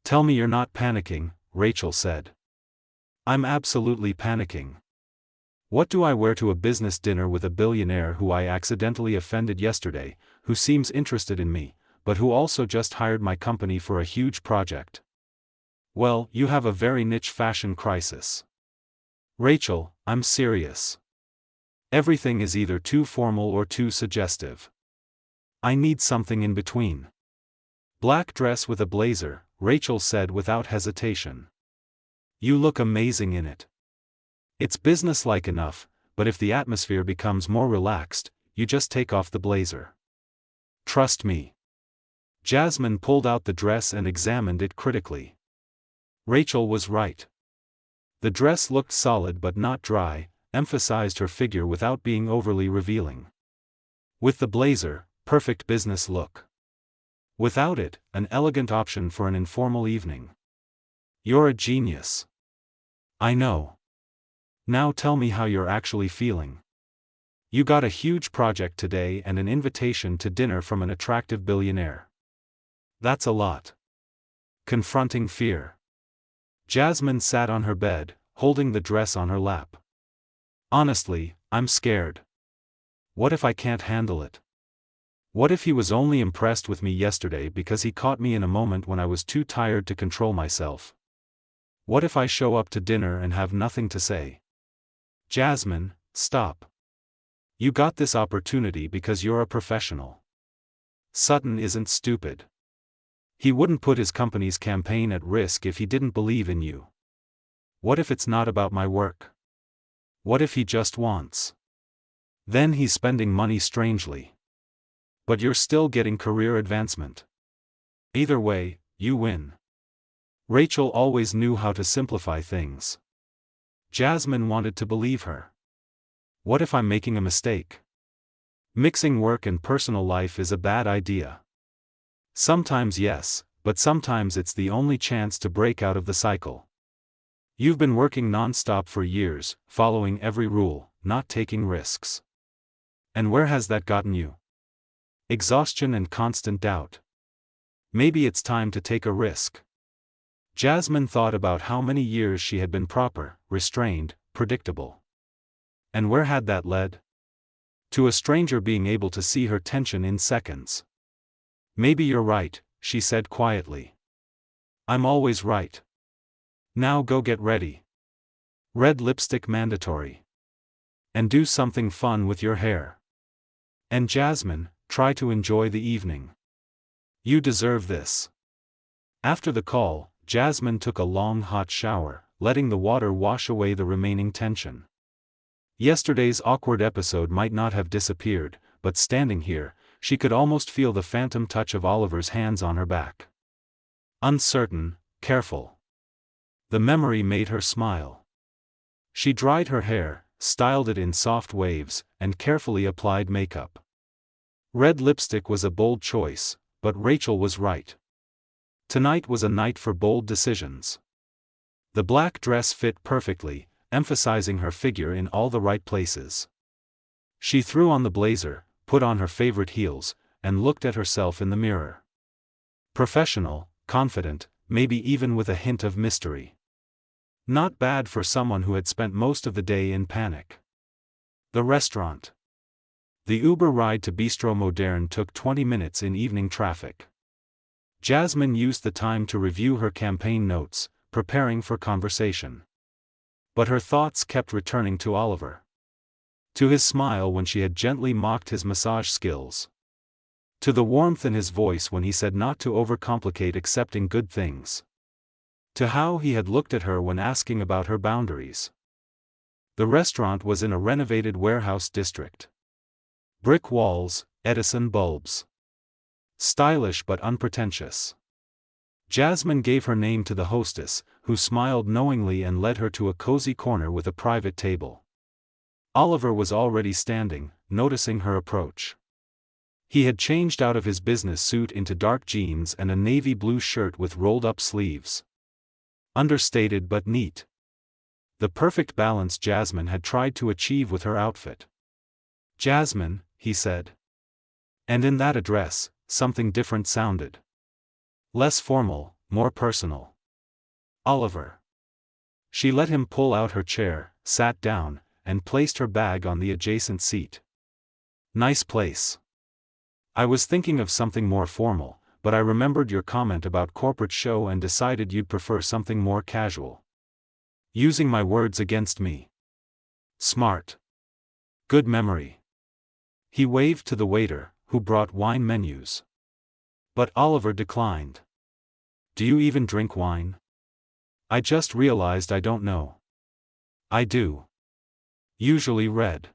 Tell me you're not panicking, Rachel said. I'm absolutely panicking. What do I wear to a business dinner with a billionaire who I accidentally offended yesterday, who seems interested in me, but who also just hired my company for a huge project? Well, you have a very niche fashion crisis. Rachel, I'm serious. Everything is either too formal or too suggestive. I need something in between. Black dress with a blazer, Rachel said without hesitation. You look amazing in it. It's businesslike enough, but if the atmosphere becomes more relaxed, you just take off the blazer. Trust me. Jasmine pulled out the dress and examined it critically. Rachel was right. The dress looked solid but not dry, emphasized her figure without being overly revealing. With the blazer, perfect business look. Without it, an elegant option for an informal evening. You're a genius. I know. Now tell me how you're actually feeling. You got a huge project today and an invitation to dinner from an attractive billionaire. That's a lot. Confronting fear. Jasmine sat on her bed, holding the dress on her lap. Honestly, I'm scared. What if I can't handle it? What if he was only impressed with me yesterday because he caught me in a moment when I was too tired to control myself? What if I show up to dinner and have nothing to say? Jasmine, stop. You got this opportunity because you're a professional. Sutton isn't stupid. He wouldn't put his company's campaign at risk if he didn't believe in you. What if it's not about my work? What if he just wants? Then he's spending money strangely. But you're still getting career advancement. Either way, you win. Rachel always knew how to simplify things. Jasmine wanted to believe her. What if I'm making a mistake? Mixing work and personal life is a bad idea. Sometimes yes, but sometimes it's the only chance to break out of the cycle. You've been working non-stop for years, following every rule, not taking risks. And where has that gotten you? Exhaustion and constant doubt. Maybe it's time to take a risk. Jasmine thought about how many years she had been proper, restrained, predictable. And where had that led? To a stranger being able to see her tension in seconds. Maybe you're right, she said quietly. I'm always right. Now go get ready. Red lipstick mandatory. And do something fun with your hair. And Jasmine, try to enjoy the evening. You deserve this. After the call, Jasmine took a long hot shower, letting the water wash away the remaining tension. Yesterday's awkward episode might not have disappeared, but standing here, she could almost feel the phantom touch of Oliver's hands on her back. Uncertain, careful. The memory made her smile. She dried her hair, styled it in soft waves, and carefully applied makeup. Red lipstick was a bold choice, but Rachel was right. Tonight was a night for bold decisions. The black dress fit perfectly, emphasizing her figure in all the right places. She threw on the blazer, put on her favorite heels, and looked at herself in the mirror. Professional, confident, maybe even with a hint of mystery. Not bad for someone who had spent most of the day in panic. The restaurant. The Uber ride to Bistro Moderne took 20 minutes in evening traffic. Jasmine used the time to review her campaign notes, preparing for conversation. But her thoughts kept returning to Oliver. To his smile when she had gently mocked his massage skills. To the warmth in his voice when he said not to overcomplicate accepting good things. To how he had looked at her when asking about her boundaries. The restaurant was in a renovated warehouse district. Brick walls, Edison bulbs. Stylish but unpretentious. Jasmine gave her name to the hostess, who smiled knowingly and led her to a cozy corner with a private table. Oliver was already standing, noticing her approach. He had changed out of his business suit into dark jeans and a navy blue shirt with rolled-up sleeves. Understated but neat. The perfect balance Jasmine had tried to achieve with her outfit. Jasmine, he said. And in that address, something different sounded. Less formal, more personal. Oliver. She let him pull out her chair, sat down, and placed her bag on the adjacent seat. "Nice place. I was thinking of something more formal, but I remembered your comment about corporate show and decided you'd prefer something more casual." Using my words against me. Smart. Good memory. He waved to the waiter, who brought wine menus. But Oliver declined. "Do you even drink wine?" "I just realized I don't know." "I do. Usually red."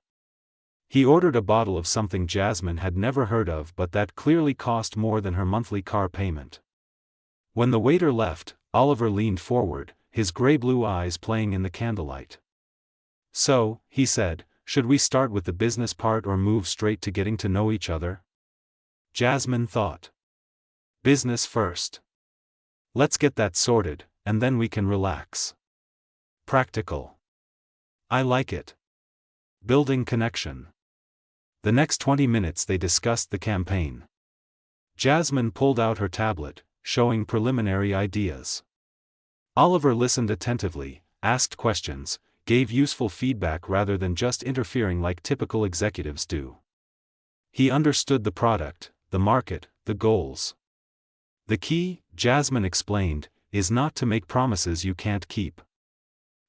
He ordered a bottle of something Jasmine had never heard of but that clearly cost more than her monthly car payment. When the waiter left, Oliver leaned forward, his gray-blue eyes playing in the candlelight. "So," he said, "should we start with the business part or move straight to getting to know each other?" Jasmine thought. "Business first. Let's get that sorted, and then we can relax." Practical. I like it. Building connection. The next 20 minutes they discussed the campaign. Jasmine pulled out her tablet, showing preliminary ideas. Oliver listened attentively, asked questions, gave useful feedback rather than just interfering like typical executives do. He understood the product, the market, the goals. "The key," Jasmine explained, "is not to make promises you can't keep.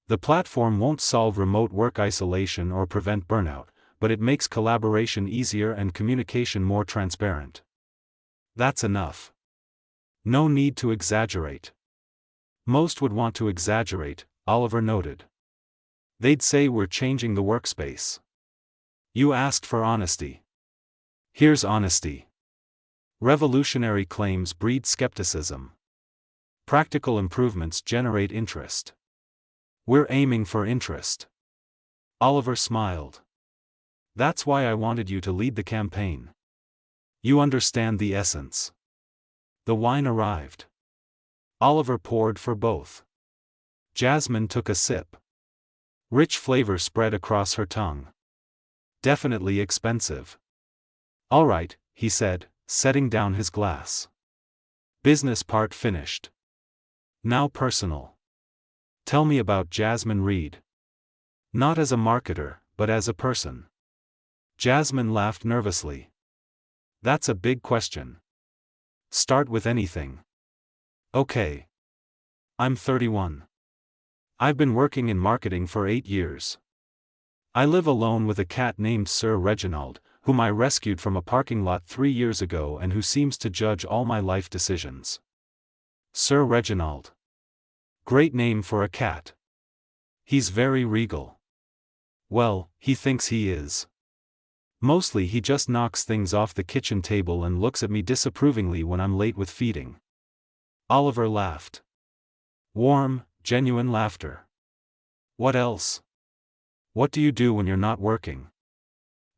The platform won't solve remote work isolation or prevent burnout, but it makes collaboration easier and communication more transparent. That's enough. No need to exaggerate." Most would want to exaggerate, Oliver noted. They'd say we're changing the workspace. You asked for honesty. Here's honesty. Revolutionary claims breed skepticism. Practical improvements generate interest. We're aiming for interest. Oliver smiled. That's why I wanted you to lead the campaign. You understand the essence. The wine arrived. Oliver poured for both. Jasmine took a sip. Rich flavor spread across her tongue. Definitely expensive. "All right," he said, setting down his glass. Business part finished. Now personal. Tell me about Jasmine Reed. Not as a marketer, but as a person. Jasmine laughed nervously. That's a big question. Start with anything. Okay. I'm 31. I've been working in marketing for 8 years. I live alone with a cat named Sir Reginald, whom I rescued from a parking lot 3 years ago and who seems to judge all my life decisions. Sir Reginald. Great name for a cat. He's very regal. Well, he thinks he is. Mostly he just knocks things off the kitchen table and looks at me disapprovingly when I'm late with feeding. Oliver laughed. Warm, genuine laughter. What else? What do you do when you're not working?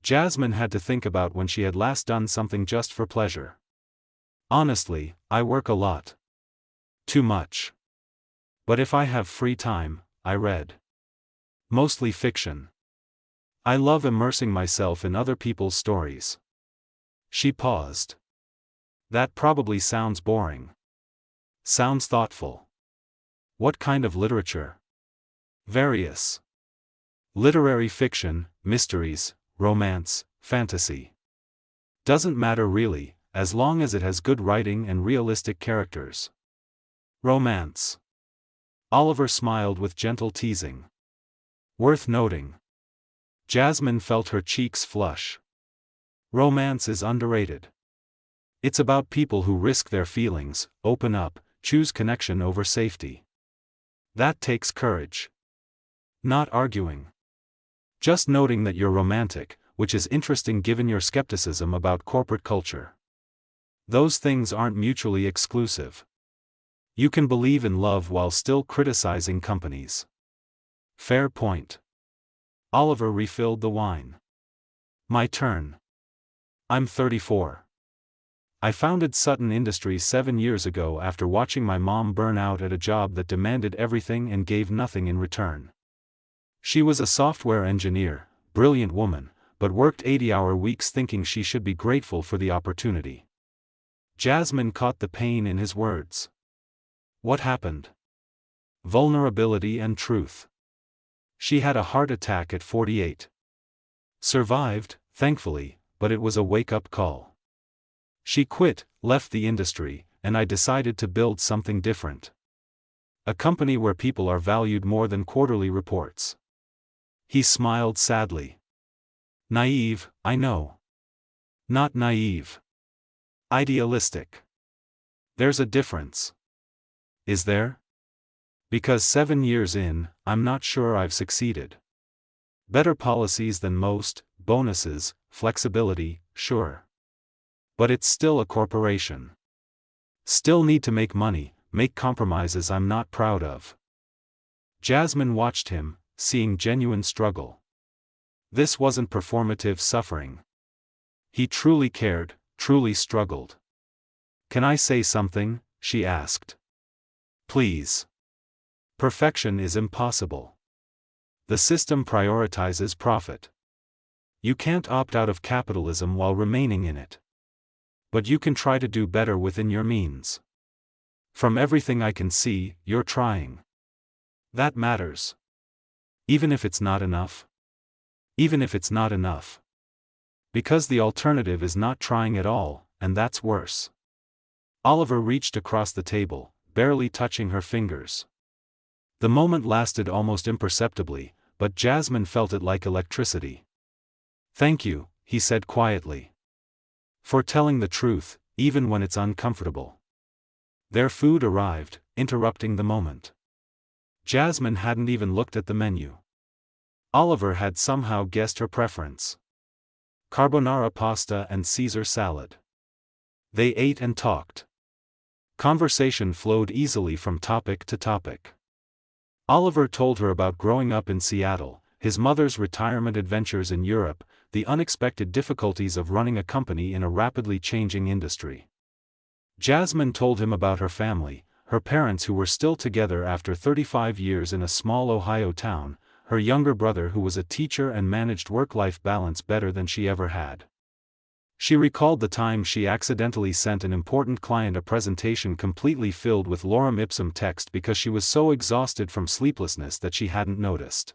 Jasmine had to think about when she had last done something just for pleasure. Honestly, I work a lot. Too much. But if I have free time, I read. Mostly fiction. I love immersing myself in other people's stories. She paused. That probably sounds boring. Sounds thoughtful. What kind of literature? Various. Literary fiction, mysteries, romance, fantasy. Doesn't matter really, as long as it has good writing and realistic characters. Romance. Oliver smiled with gentle teasing. Worth noting. Jasmine felt her cheeks flush. Romance is underrated. It's about people who risk their feelings, open up, choose connection over safety. That takes courage. Not arguing. Just noting that you're romantic, which is interesting given your skepticism about corporate culture. Those things aren't mutually exclusive. You can believe in love while still criticizing companies. Fair point. Oliver refilled the wine. My turn. I'm 34. I founded Sutton Industries 7 years ago after watching my mom burn out at a job that demanded everything and gave nothing in return. She was a software engineer, brilliant woman, but worked 80-hour weeks thinking she should be grateful for the opportunity. Jasmine caught the pain in his words. What happened? Vulnerability and truth. She had a heart attack at 48. Survived, thankfully, but it was a wake-up call. She quit, left the industry, and I decided to build something different. A company where people are valued more than quarterly reports. He smiled sadly. Naive, I know. Not naive. Idealistic. There's a difference. Is there? Because 7 years in, I'm not sure I've succeeded. Better policies than most, bonuses, flexibility, sure. But it's still a corporation. Still need to make money, make compromises I'm not proud of. Jasmine watched him, seeing genuine struggle. This wasn't performative suffering. He truly cared, truly struggled. Can I say something? She asked. Please. Perfection is impossible. The system prioritizes profit. You can't opt out of capitalism while remaining in it. But you can try to do better within your means. From everything I can see, you're trying. That matters. Even if it's not enough. Even if it's not enough. Because the alternative is not trying at all, and that's worse. Oliver reached across the table, barely touching her fingers. The moment lasted almost imperceptibly, but Jasmine felt it like electricity. Thank you, he said quietly. For telling the truth, even when it's uncomfortable. Their food arrived, interrupting the moment. Jasmine hadn't even looked at the menu. Oliver had somehow guessed her preference. Carbonara pasta and Caesar salad. They ate and talked. Conversation flowed easily from topic to topic. Oliver told her about growing up in Seattle, his mother's retirement adventures in Europe, the unexpected difficulties of running a company in a rapidly changing industry. Jasmine told him about her family, her parents who were still together after 35 years in a small Ohio town, her younger brother who was a teacher and managed work-life balance better than she ever had. She recalled the time she accidentally sent an important client a presentation completely filled with lorem ipsum text because she was so exhausted from sleeplessness that she hadn't noticed.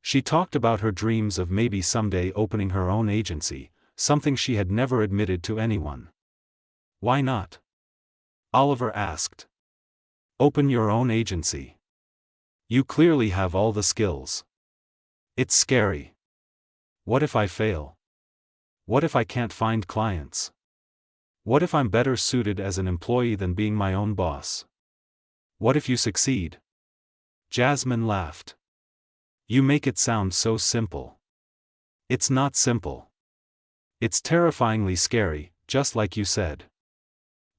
She talked about her dreams of maybe someday opening her own agency, something she had never admitted to anyone. Why not? Oliver asked. Open your own agency. You clearly have all the skills. It's scary. What if I fail? What if I can't find clients? What if I'm better suited as an employee than being my own boss? What if you succeed? Jasmine laughed. You make it sound so simple. It's not simple. It's terrifyingly scary, just like you said.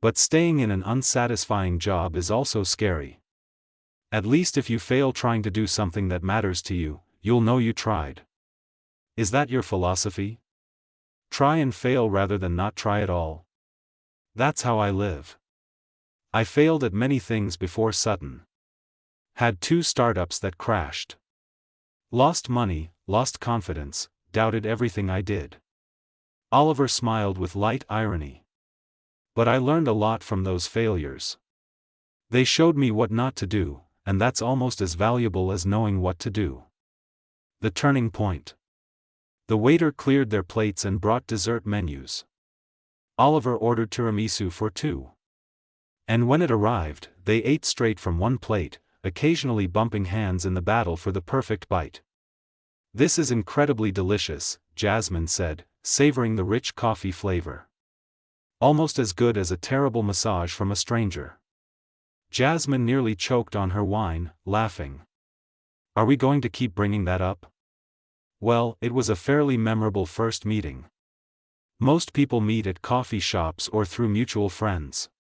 But staying in an unsatisfying job is also scary. At least if you fail trying to do something that matters to you, you'll know you tried. Is that your philosophy? Try and fail rather than not try at all. That's how I live. I failed at many things before Sutton. Had 2 startups that crashed. Lost money, lost confidence, doubted everything I did. Oliver smiled with light irony. But I learned a lot from those failures. They showed me what not to do, and that's almost as valuable as knowing what to do. The turning point. The waiter cleared their plates and brought dessert menus. Oliver ordered tiramisu for 2. And when it arrived, they ate straight from one plate, occasionally bumping hands in the battle for the perfect bite. This is incredibly delicious, Jasmine said, savoring the rich coffee flavor. Almost as good as a terrible massage from a stranger. Jasmine nearly choked on her wine, laughing. Are we going to keep bringing that up? Well, it was a fairly memorable first meeting. Most people meet at coffee shops or through mutual friends.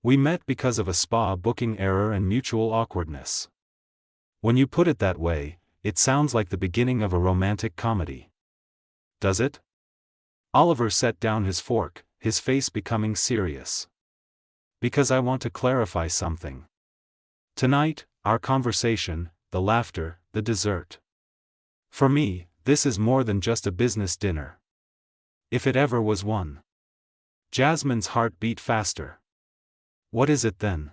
We met because of a spa booking error and mutual awkwardness. When you put it that way, it sounds like the beginning of a romantic comedy. Does it? Oliver set down his fork, his face becoming serious. Because I want to clarify something. Tonight, our conversation, the laughter, the dessert. For me, this is more than just a business dinner. If it ever was one. Jasmine's heart beat faster. What is it then?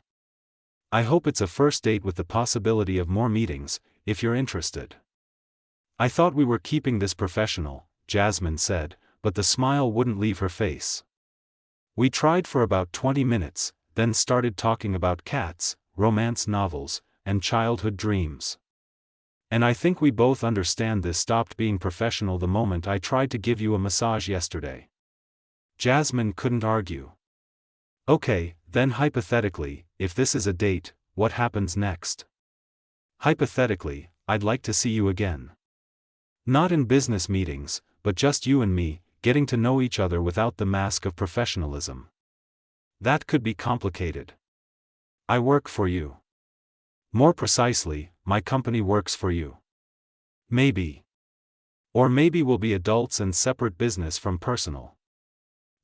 I hope it's a first date with the possibility of more meetings. if you're interested. I thought we were keeping this professional, Jasmine said, but the smile wouldn't leave her face. We tried for about 20 minutes, then started talking about cats, romance novels, and childhood dreams. And I think we both understand this stopped being professional the moment I tried to give you a massage yesterday. Jasmine couldn't argue. Okay, then hypothetically, if this is a date, what happens next? Hypothetically, I'd like to see you again. Not in business meetings, but just you and me, getting to know each other without the mask of professionalism. That could be complicated. I work for you. More precisely, my company works for you. Maybe. Or maybe we'll be adults and separate business from personal.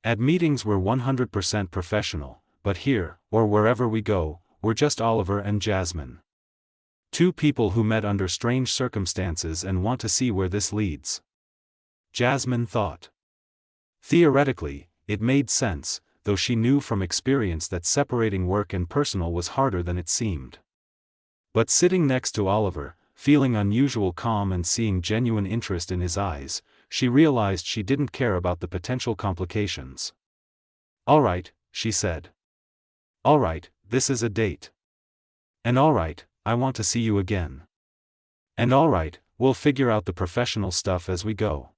At meetings we're 100% professional, but here, or wherever we go, we're just Oliver and Jasmine. Two people who met under strange circumstances and want to see where this leads. Jasmine thought. Theoretically, it made sense, though she knew from experience that separating work and personal was harder than it seemed. But sitting next to Oliver, feeling unusual calm and seeing genuine interest in his eyes, she realized she didn't care about the potential complications. All right, she said. All right, this is a date. And all right, I want to see you again. And all right, we'll figure out the professional stuff as we go.